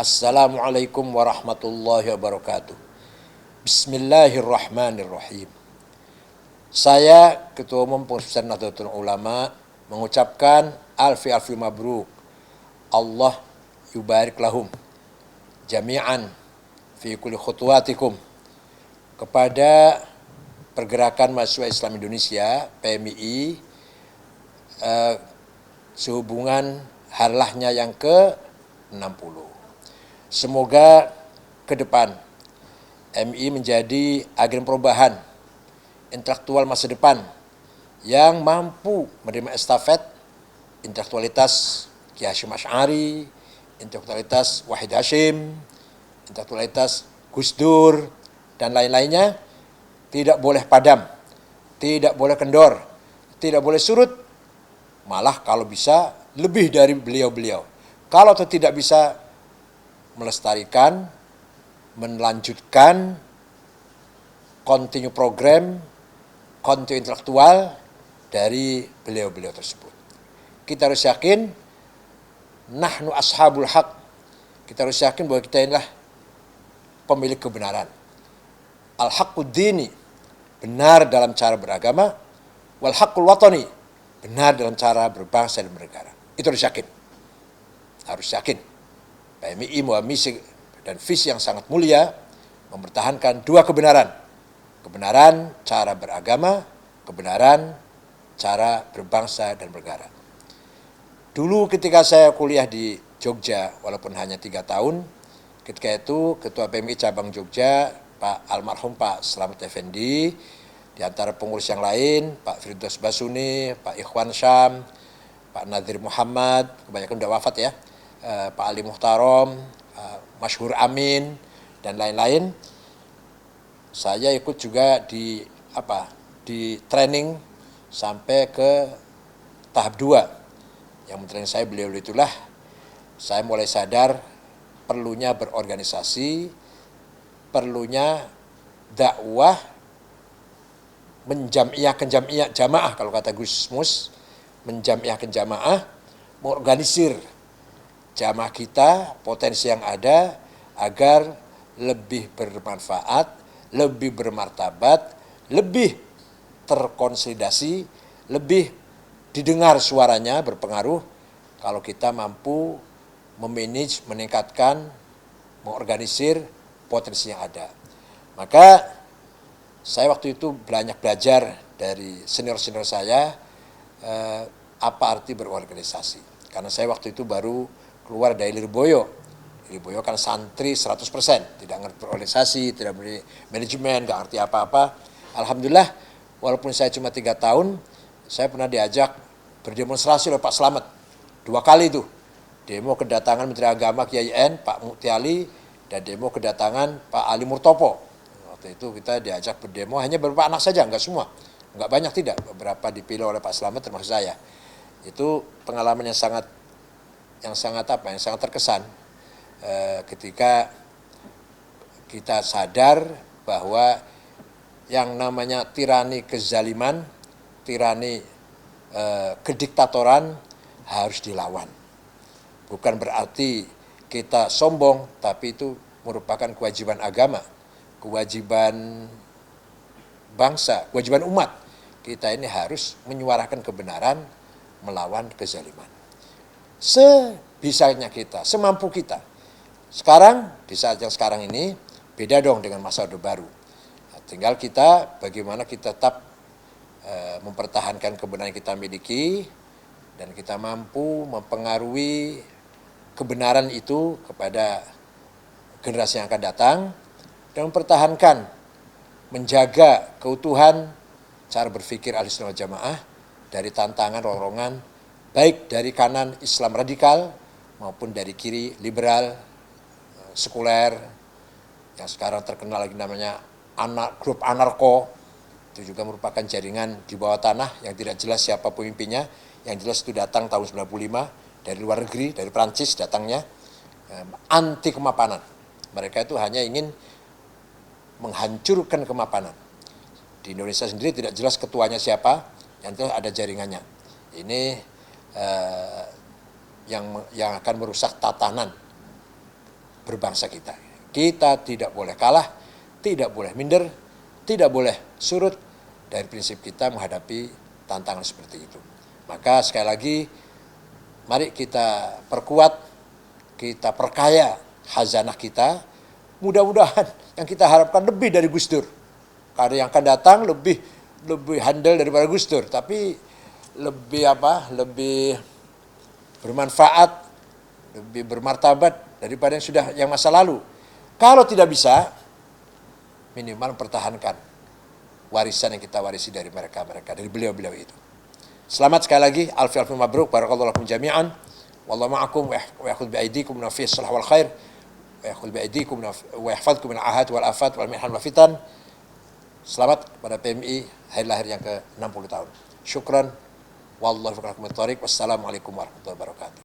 Assalamualaikum warahmatullahi wabarakatuh. Bismillahirrahmanirrahim. Saya Ketua Umum Pengurus Besar Nahdlatul Ulama mengucapkan alfi mabruk. Allah yubarik lahum jami'an fi kulli khutuwatikum kepada Pergerakan Mahasiswa Islam Indonesia PMII sehubungan harlahnya yang ke-60. Semoga ke depan MI menjadi agen perubahan intelektual masa depan yang mampu menerima estafet intelektualitas Ki Hasyim Asy'ari, intelektualitas Wahid Hasyim, intelektualitas Gus Dur, dan lain-lainnya. Tidak boleh padam, tidak boleh kendor, tidak boleh surut, malah kalau bisa lebih dari beliau-beliau. Kalau tidak bisa melestarikan, melanjutkan continue program, continue intelektual dari beliau-beliau tersebut. Kita harus yakin, nahnu ashabul haq. Kita harus yakin bahwa kita inilah pemilik kebenaran. Al-haqqud dini, benar dalam cara beragama, wal haqqul watani, benar dalam cara berbangsa dan bernegara. Itu harus yakin. Harus yakin. PMII membawa misi dan visi yang sangat mulia, mempertahankan dua kebenaran. Kebenaran cara beragama, kebenaran cara berbangsa dan bernegara. Dulu ketika saya kuliah di Jogja, walaupun hanya 3 tahun, ketika itu Ketua PMII Cabang Jogja, Pak Almarhum Pak Slamet Effendi, di antara pengurus yang lain, Pak Firdaus Basuni, Pak Ikhwan Syam, Pak Nadir Muhammad, kebanyakan udah wafat ya, Pak Ali Muhtarom, Masyhur Amin, dan lain-lain. Saya ikut juga di training sampai ke tahap 2. Yang mentraining saya beliau itulah, saya mulai sadar perlunya berorganisasi, perlunya dakwah, menjamiahkan jamaah, kalau kata Gus Mus, menjamiahkan jamaah, mengorganisir jamaah kita, potensi yang ada, agar lebih bermanfaat, lebih bermartabat, lebih terkonsolidasi, lebih didengar suaranya, berpengaruh kalau kita mampu memanage, meningkatkan, mengorganisir potensi yang ada. Maka saya waktu itu banyak belajar dari senior-senior saya apa arti berorganisasi. Karena saya waktu itu baru keluar dari Lirboyo. Lirboyo kan santri 100%, tidak ngerti berorganisasi, tidak ngerti manajemen, nggak ngerti apa-apa. Alhamdulillah, walaupun saya cuma 3 tahun, saya pernah diajak berdemonstrasi oleh Pak Slamet 2 kali itu. Demo kedatangan Menteri Agama Kiai N, Pak Mukti Ali, dan demo kedatangan Pak Ali Murtopo. Waktu itu kita diajak berdemo, hanya beberapa anak saja, enggak semua. Enggak banyak, tidak. Beberapa dipilih oleh Pak Slamet termasuk saya. Itu pengalaman yang sangat terkesan ketika kita sadar bahwa yang namanya tirani kezaliman, tirani kediktatoran harus dilawan. Bukan berarti kita sombong, tapi itu merupakan kewajiban agama, kewajiban bangsa, kewajiban umat. Kita ini harus menyuarakan kebenaran, melawan kezaliman. Sebisanya kita, semampu kita. Sekarang, di saat yang sekarang ini, beda dong dengan masa Orde Baru. Tinggal kita, bagaimana kita tetap mempertahankan kebenaran yang kita miliki, dan kita mampu mempengaruhi kebenaran itu kepada generasi yang akan datang, dan mempertahankan, menjaga keutuhan cara berpikir Ahlussunnah wal Jamaah dari tantangan ronrongan, baik dari kanan Islam radikal maupun dari kiri liberal, sekuler, yang sekarang terkenal lagi namanya grup anarko. Itu juga merupakan jaringan di bawah tanah yang tidak jelas siapa pemimpinnya, yang jelas itu datang tahun 95 dari luar negeri, dari Prancis datangnya, anti kemapanan. Mereka itu hanya ingin menghancurkan kemapanan. Di Indonesia sendiri tidak jelas ketuanya siapa, yang jelas ada jaringannya. Ini yang akan merusak tatanan berbangsa kita. Kita tidak boleh kalah, tidak boleh minder, tidak boleh surut dari prinsip kita menghadapi tantangan seperti itu. Maka sekali lagi, mari kita perkuat, kita perkaya khazanah kita. Mudah-mudahan yang kita harapkan lebih dari Gus Dur. Karena yang akan datang lebih handal daripada Gus Dur, tapi lebih bermanfaat, lebih bermartabat daripada yang masa lalu. Kalau tidak bisa, minimal pertahankan warisan yang kita warisi dari mereka, dari beliau-beliau itu. Selamat sekali lagi, alfi mabruk, barakallahu lakum jami'an. Wallahu ma'akum wa yakhudh bi'aidikum min salah wal khair. Wa yakhudh bi'aidikum wa yahfadhkum min ahad wal afat wal mihan wal fitan. Selamat kepada PMI hari lahir yang ke-60 tahun. Syukran. Wallahu a'lam bishawab. Wassalamualaikum warahmatullahi wabarakatuh.